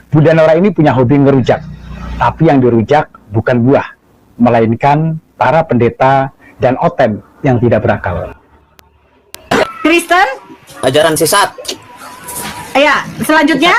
Bu Danora ini punya hobi ngerujak, tapi yang dirujak bukan buah, melainkan para pendeta dan oten yang tidak berakal. Kristen? Ajaran sesat. Ya, selanjutnya.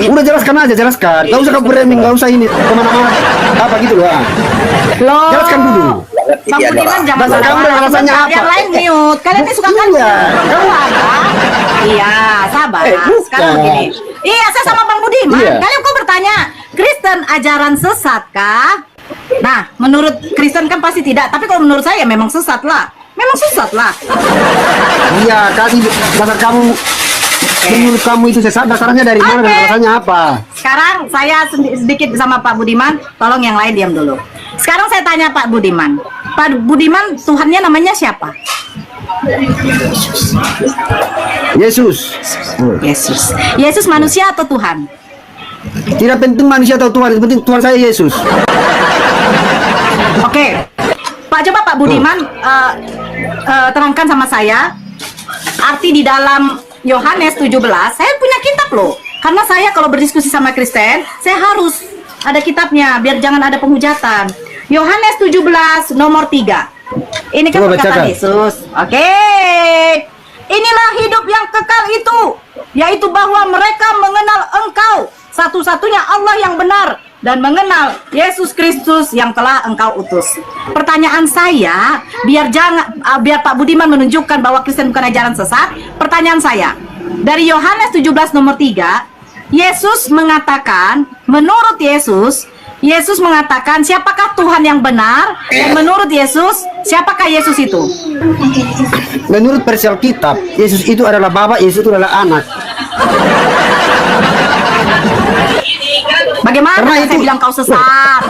Udah jelaskan aja, jelaskan. Gak usah kamu framing, gak usah ini kemana-mana. Apa gitu loh. Loh. Jelaskan dulu. Bang Budiman jangan Dasar kamu dengan alasannya apa? Yang lain mute. Kalian ini suka kan? Iya. Iya, sabar. Bukan. Sekarang begini. Iya, saya sama Bang Budiman. Iya. Kalian kok bertanya, Kristen ajaran sesat kah? Nah, menurut Kristen kan pasti tidak. Tapi kalau menurut saya memang sesat lah. Memang sesat lah. Iya, kasih dasar kamu. Menurut kamu itu sesat, dasarnya dari mana dan alasannya apa? Sekarang saya sedikit sama Pak Budiman. Tolong yang lain diam dulu. Sekarang saya tanya Pak Budiman. Pak Budiman, Tuhannya namanya siapa? Yesus. Yesus. Yesus manusia atau Tuhan? Tidak penting manusia atau Tuhan, yang penting Tuhan saya Yesus. Oke. Pak, coba Pak Budiman terangkan sama saya arti di dalam Yohanes 17. Saya punya kitab loh. Karena saya kalau berdiskusi sama Kristen, saya harus ada kitabnya biar jangan ada penghujatan. Yohanes 17 nomor 3. Ini kan perkataan Yesus. Oke. Inilah hidup yang kekal itu, yaitu bahwa mereka mengenal Engkau, satu-satunya Allah yang benar, dan mengenal Yesus Kristus yang telah Engkau utus. Pertanyaan saya, biar Pak Budiman menunjukkan bahwa Kristen bukan ajaran sesat. Pertanyaan saya, dari Yohanes 17 nomor 3, Yesus mengatakan, menurut Yesus mengatakan siapakah Tuhan yang benar, dan menurut Yesus siapakah Yesus itu? Menurut versi Alkitab, Yesus itu adalah Bapa, Yesus itu adalah anak. Bagaimana Karena saya itu bilang kau sesat?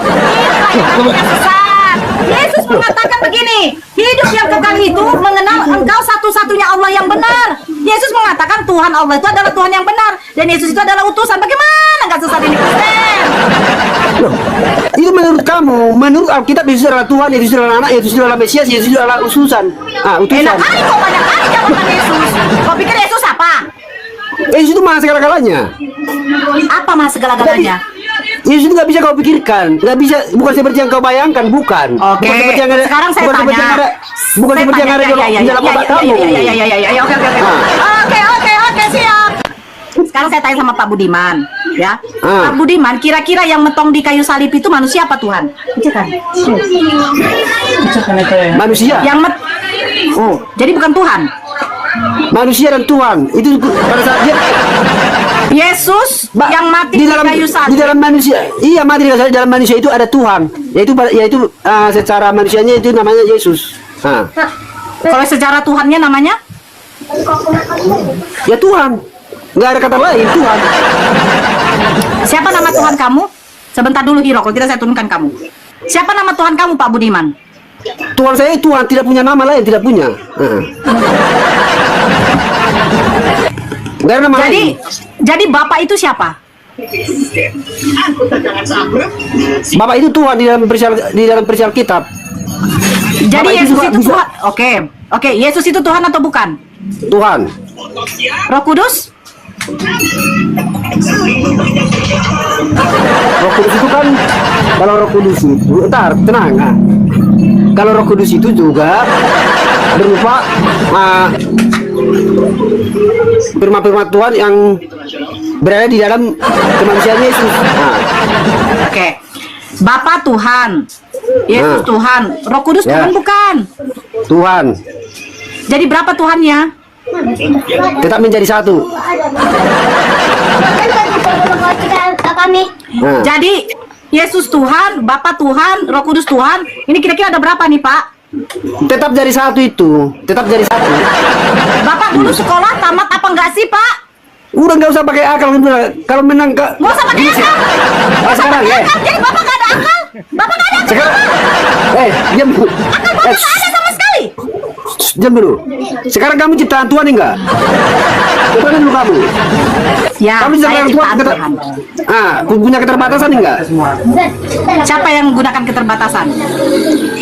Sesat. Yesus mengatakan begini, hidup yang kekal itu mengenal Engkau satu-satunya Allah yang benar. Yesus mengatakan Tuhan Allah itu adalah Tuhan yang benar, dan Yesus itu adalah utusan. Bagaimana nggak sesat ini Kristen? Loh, itu menurut kamu, menurut Alkitab Yesus adalah Tuhan, Yesus adalah anak, Yesus adalah Mesias, Yesus adalah utusan. Utusan. Enak kali kok banyak kali jawaban Yesus. Kau pikir Yesus apa? Yesus itu maha segala-galanya. Apa mas segala-galanya? Yesus itu nggak bisa kau pikirkan, nggak bisa, bukan seperti yang kau bayangkan, bukan. Oke. Bukan seperti yang ada, Sekarang saya bukan seperti tanya. yang ada, bukan seperti yang ada di dalam otak kamu. Iya, oke, siap. Sekarang saya tanya sama Pak Budiman, ya. Pak Budiman, kira-kira yang mentong di kayu salib itu manusia apa Tuhan? Manusia. Jadi bukan Tuhan. Manusia dan Tuhan itu pada saat dia Yesus yang mati di kayu salib. Di dalam manusia, iya mati di dalam manusia itu ada Tuhan, yaitu secara manusianya itu namanya Yesus. Kalau secara Tuhannya namanya? Ya Tuhan, nggak ada kata lain, Tuhan. Siapa nama Tuhan kamu? Sebentar dulu Hiro, kalau tidak saya turunkan kamu. Siapa nama Tuhan kamu Pak Budiman? Tuhan saya Tuhan, tidak punya nama lain, tidak punya. Nggak ada nama lain. Jadi Bapak itu siapa? Bapak itu Tuhan di dalam persial kitab. Jadi Bapak Yesus itu bisa. Tuhan. Oke, Yesus itu Tuhan atau bukan? Tuhan. Roh Kudus? Roh Kudus itu kan, kalau Roh Kudus itu, tenang. Kalau Roh Kudus itu juga berupa firman-firman Tuhan yang berada di dalam kemanusiaan Yesus. Oke. Bapa Tuhan, Yesus Tuhan, Roh Kudus Tuhan bukan? Tuhan. Jadi berapa Tuhannya? Tetap menjadi satu. Jadi Yesus Tuhan, Bapa Tuhan, Roh Kudus Tuhan. Ini kira-kira ada berapa nih Pak? Tetap jadi satu itu. Tetap jadi satu. Bapak dulu sekolah tamat apa enggak sih Pak? Udah nggak usah pakai akal. Kalau menang ke. Nggak usah pakai akal. Sekarang ya. Jadi Bapak nggak ada akal. Bapak nggak ada akal. Sekarang. Diam. Akal Bapak nggak ada sama sekali. Diam dulu. Sekarang kamu ciptaan Tuhan enggak? Coba dulu kamu. Ya, Kamu saya ciptaan Tuhan. Punya keterbatasan enggak? Siapa yang menggunakan keterbatasan?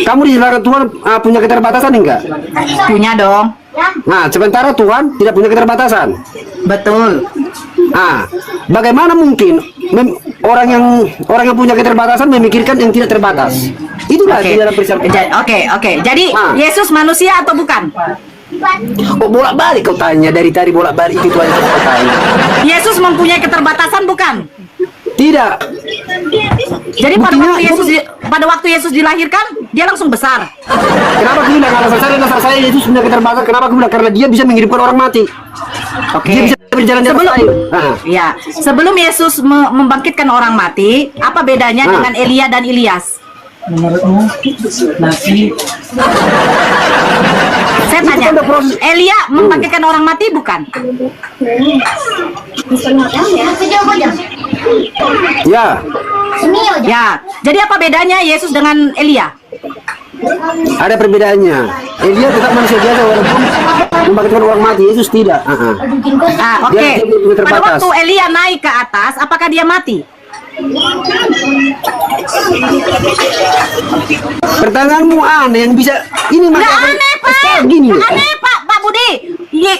Kamu diciptakan Tuhan punya keterbatasan enggak? Punya dong. Nah, sementara Tuhan tidak punya keterbatasan. Betul. Bagaimana mungkin orang yang punya keterbatasan memikirkan yang tidak terbatas? Itulah di dalam persyaratan. Oke. Jadi Yesus manusia atau bukan? Oh, bolak-balik kau tanya, dari tadi bolak-balik itu aja kau tanya. Yesus mempunyai keterbatasan bukan? Tidak. Jadi Buktinya, pada waktu Yesus dilahirkan dia langsung besar. Kenapa aku bilang alasan saya Yesus punya keterbatasan? Kenapa aku bilang? Karena dia bisa menghidupkan orang mati. Dia bisa berjalan di atas air. Ya, sebelum Yesus membangkitkan orang mati, apa bedanya dengan Elia dan Ilyas? Menurutmu nasi Saya tanya, Elia membangkitkan orang mati bukan? Ya. Ya, jadi apa bedanya Yesus dengan Elia? Ada perbedaannya. Elia tetap manusia biasa walaupun membangkitkan orang mati. Yesus tidak. Oke. Dia Pada terbatas. waktu Elia naik ke atas, apakah dia mati? Pertanyaanmu aneh yang bisa ini Nggak makanya aneh, Pak. gini. Aneh, Pak Budi.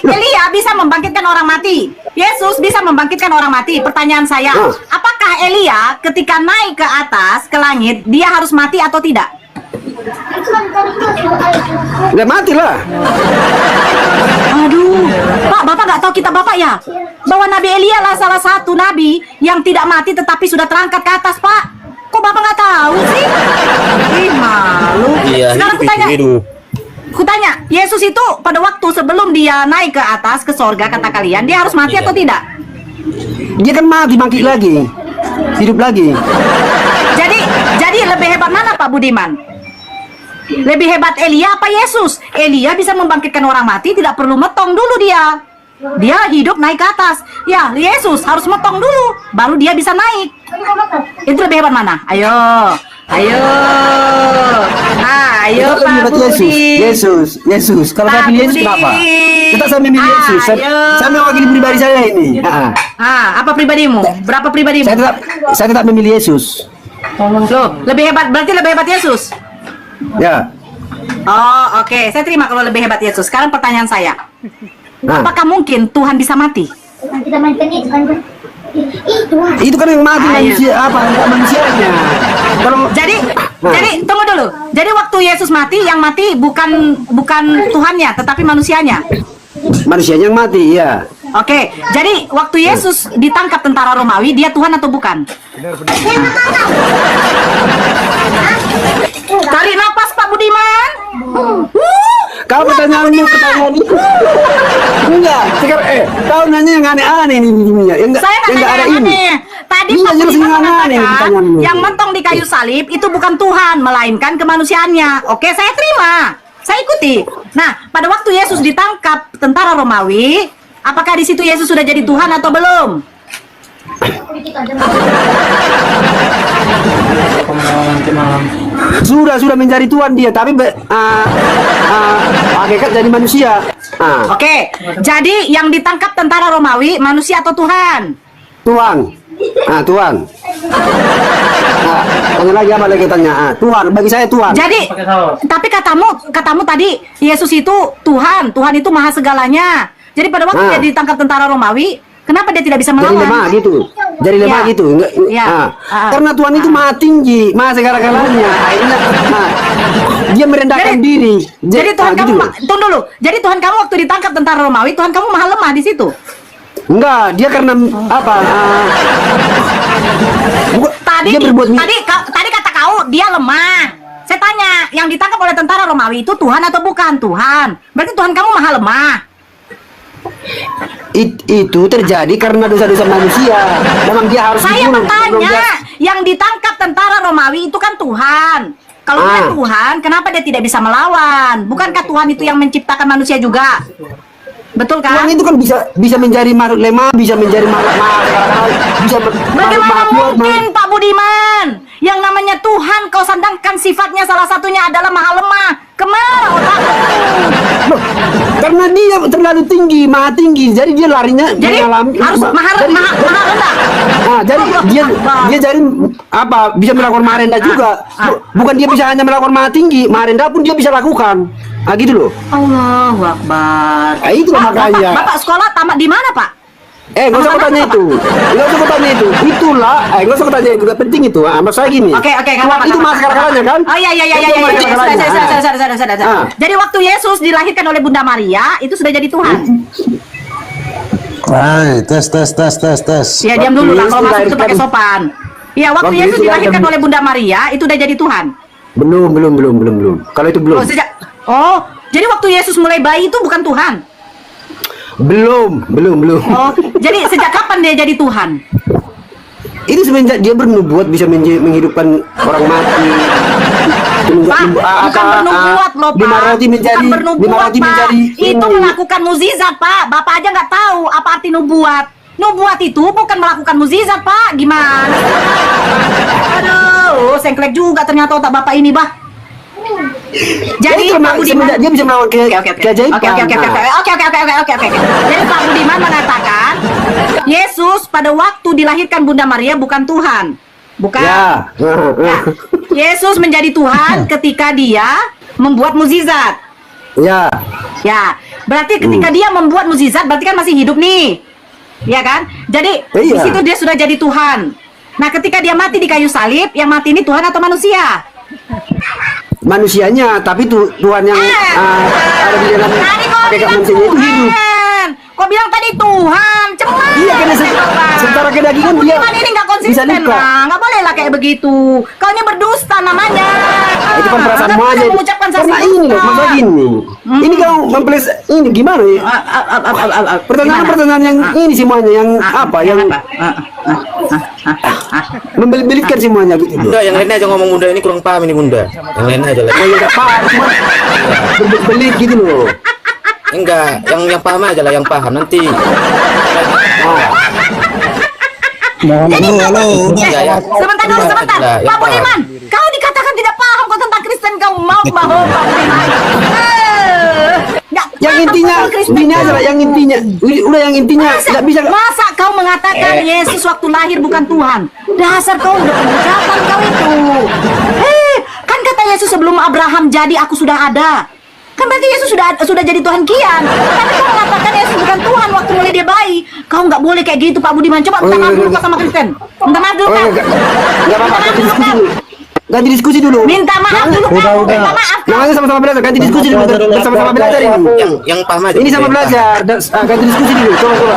Elia bisa membangkitkan orang mati. Yesus bisa membangkitkan orang mati. Pertanyaan saya, apakah Elia ketika naik ke atas ke langit dia harus mati atau tidak? Udah matilah. Aduh, Pak, Bapak nggak tahu kitab Bapak ya? Bahwa Nabi Elia lah salah satu nabi yang tidak mati tetapi sudah terangkat ke atas, Pak. Kok Bapak nggak tahu sih? Ih, malu. Sekarang kutanya, Yesus itu pada waktu sebelum dia naik ke atas ke sorga, kata kalian, dia harus mati atau tidak? Dia kan mati bangkit lagi. Hidup lagi. Jadi lebih hebat mana Pak Budiman? Lebih hebat Elia apa Yesus? Elia bisa membangkitkan orang mati, tidak perlu metong dulu dia. Dia hidup naik ke atas. Ya, Yesus harus metong dulu, baru dia bisa naik. Itu lebih hebat mana? Ayo. Ayo Kita Pak lebih hebat Budi. Yesus. Kalau saya Pak pilih Yesus Budi. kenapa? Kita saya memilih Yesus. Ayo. Saya mewakili pribadi saya ini. Apa pribadimu? Berapa pribadimu? Saya tetap memilih Yesus. Loh, lebih hebat, berarti lebih hebat Yesus. Ya. Oh, oke. Saya terima kalau lebih hebat Yesus. Sekarang pertanyaan saya. Apakah mungkin Tuhan bisa mati? Itu kan yang mati manusia enggak manusianya. Kalau Jadi tunggu dulu. Jadi waktu Yesus mati, yang mati bukan Tuhannya, tetapi manusianya. manusianya yang mati, ya. Oke. Jadi waktu Yesus ditangkap tentara Romawi, dia Tuhan atau bukan? Tarik napas Pak Budiman. Kalau pertanyaan itu enggak, kau nanya yang aneh-aneh nih yang Saya yang nanya ada yang ini. aneh. Tadi Iya, Pak jelas Budiman yang aneh mengatakan pertanyaanmu. yang mentong di kayu salib itu bukan Tuhan, melainkan kemanusiaannya. Oke, saya terima. Saya ikuti. Nah, pada waktu Yesus ditangkap tentara Romawi, apakah di situ Yesus sudah jadi Tuhan atau belum? Sudah menjadi Tuhan dia, tapi hakikat jadi manusia. Oke, jadi yang ditangkap tentara Romawi manusia atau Tuhan? Tuhan. Tuhan. Tanya lagi apa lagi tanya? Tuhan, bagi saya Tuhan. Jadi, tapi katamu tadi Yesus itu Tuhan, Tuhan itu maha segalanya. Jadi pada waktu dia ditangkap tentara Romawi, kenapa dia tidak bisa Jadi melawan? lemah gitu. Jadi lemah Ya. gitu. Enggak. Ya. Karena Tuhan itu maha tinggi, maha segala-galanya. Dia merendahkan diri. Jadi Tuhan kamu, gitu. tunggu dulu. Jadi Tuhan kamu waktu ditangkap tentara Romawi, Tuhan kamu maha lemah di situ. Enggak, dia karena apa? Tadi dia berbuat tadi kata kau dia lemah. Saya tanya, yang ditangkap oleh tentara Romawi itu Tuhan atau bukan? Tuhan. Berarti Tuhan kamu maha lemah. Itu terjadi karena dosa-dosa manusia. Memang dia harus Saya dibunuh. bertanya, yang ditangkap tentara Romawi itu kan Tuhan. Kalau dia Tuhan, kenapa dia tidak bisa melawan? Bukankah Tuhan itu yang menciptakan manusia juga? Betul kan? Tuhan itu kan bisa menjadi makhluk lemah, bisa menjadi makhluk bisa Bagaimana mungkin Pak Budiman? Yang namanya Tuhan kau sandangkan sifatnya salah satunya adalah maha lemah. Kemana otakmu? Karena dia terlalu tinggi, maha tinggi, jadi dia larinya Jadi mengalami harus maha rendah. jadi dia jadi apa? Bisa melakukan maha rendah juga. Bukan dia bisa hanya melakukan maha tinggi, maha rendah pun dia bisa lakukan. Gitu loh. Allahu Akbar. Itu makanya. Bapak sekolah tamat di mana, Pak? Nggak usah kau tanya itu. Nggak usah kau tanya itu. Itulah, nggak usah kau tanya itu. Gak penting itu. Maksud saya gini. Oke, nggak apa-apa. Itu masker-maskernya kan? Oh iya. Itu masker-maskernya. Sudah. Jadi waktu Yesus dilahirkan oleh Bunda Maria, itu sudah jadi Tuhan. Hai, tes. Ya diam dulu lah, kalau masuk itu pakai dilahirkan- sopan. Ya, waktu Waktu Yesus Yesus dilahirkan dilahirkan- oleh Bunda Maria, itu udah jadi Tuhan. Belum. Kalau itu belum. Jadi waktu Yesus mulai bayi itu bukan Tuhan. Belum. Oh, jadi sejak kapan dia jadi Tuhan? Itu semenjak dia bernubuat bisa menghidupkan orang mati. Pak, bukan bernubuat loh, Pak. Lima roti menjadi, Bukan bernubuat, Pak. menjadi Itu ini. melakukan mukjizat, Pak. Bapak aja nggak tahu apa arti nubuat. Nubuat itu bukan melakukan mukjizat, Pak. Gimana? Aduh, sengklek juga ternyata otak Bapak ini, Bah. Jadi Itu Pak Budiman, semenjak dia bisa melakukan keajaiban. Oke. Jadi Pak Budiman mengatakan Yesus pada waktu dilahirkan Bunda Maria bukan Tuhan. Bukan. Ya. Ya. Yesus menjadi Tuhan ketika dia membuat mukjizat. Ya. Ya, berarti ketika dia membuat mukjizat berarti kan masih hidup nih. Ya kan? Jadi di Iya. situ dia sudah jadi Tuhan. Nah, ketika dia mati di kayu salib, yang mati ini Tuhan atau manusia? Manusianya, tapi Tuhan yang ada di dalam Tadi kau hakikat bilang manusianya itu hidup. Tuhan. Kau bilang tadi Tuhan. Cepat. Iya, karena secara kedagingan dia Budiman ini nggak bisa konsisten lupa. lah. Nggak boleh lah kayak begitu. Kau ini berdusta namanya. Itu kan perasaanmu Anda aja. bisa mengucapkan Karena saksi ini loh, dusta. maksudnya gini. Ini kau memples ini gimana ya? Pertanyaan yang ini semuanya yang apa? Yang membelitkan semuanya gitu. Bunda, yang lainnya aja ngomong Bunda ini kurang paham ini Bunda. Yang lainnya aja lah. Oh ya enggak paham, cuma berbelit gitu loh. Enggak, yang paham aja lah, yang paham nanti. Halo. Ya. Sebentar dulu, sebentar. Lah, yang Pak paham. Budiman, kau dikatakan tidak paham kau tentang Kristen, kau mau bahwa Pak Budiman. Yang intinya ini aja lah, yang intinya udah yang intinya nggak bisa. Masa kau mengatakan Yesus waktu lahir bukan Tuhan? Dasar kau udah pengucapan kau itu. Kan kata Yesus sebelum Abraham jadi aku sudah ada. Kan berarti Yesus sudah jadi Tuhan kian. Tapi kau mengatakan Yesus bukan Tuhan waktu mulai dia bayi. Kau nggak boleh kayak gitu Pak Budiman. Coba minta maaf dulu kau sama Kristen. Minta maaf dulu kau. Nggak apa-apa, ganti diskusi dulu. Ganti diskusi dulu. Minta maaf dulu kau. Minta maaf. Namanya sama-sama belajar, ganti diskusi dulu. Bersama-sama belajar ini. Yang paham aja. Ini sama belajar, ganti diskusi dulu. Coba.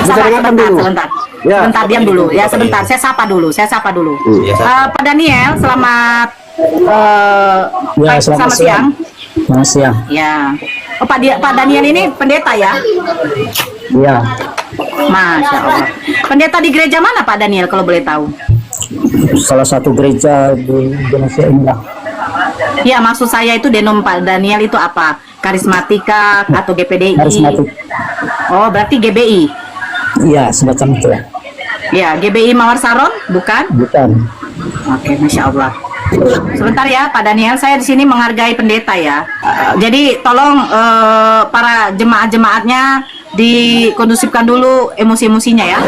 Bisa dengarkan dulu. Sebentar. Ya. Sebentar, diam dulu. Ya, sebentar. Saya sapa dulu. Ya, Pak Daniel, selamat Ya, selamat siang. Selamat siang. Ya. Oh, Pak Daniel ini pendeta ya? Iya. Masya Allah. Pendeta di gereja mana Pak Daniel kalau boleh tahu? Salah satu gereja di Indonesia inilah. Ya, maksud saya itu denom Pak Daniel itu apa? Karismatika atau GPDI? Karismatik. Oh, berarti GBI. Iya, semacam itu ya. Ya, GBI Mawar Saron, bukan? Bukan. Oke, Masya Allah. Sebentar ya, Pak Daniel, saya di sini menghargai pendeta ya. Jadi tolong para jemaat-jemaatnya dikondusifkan dulu emosi-emosinya ya.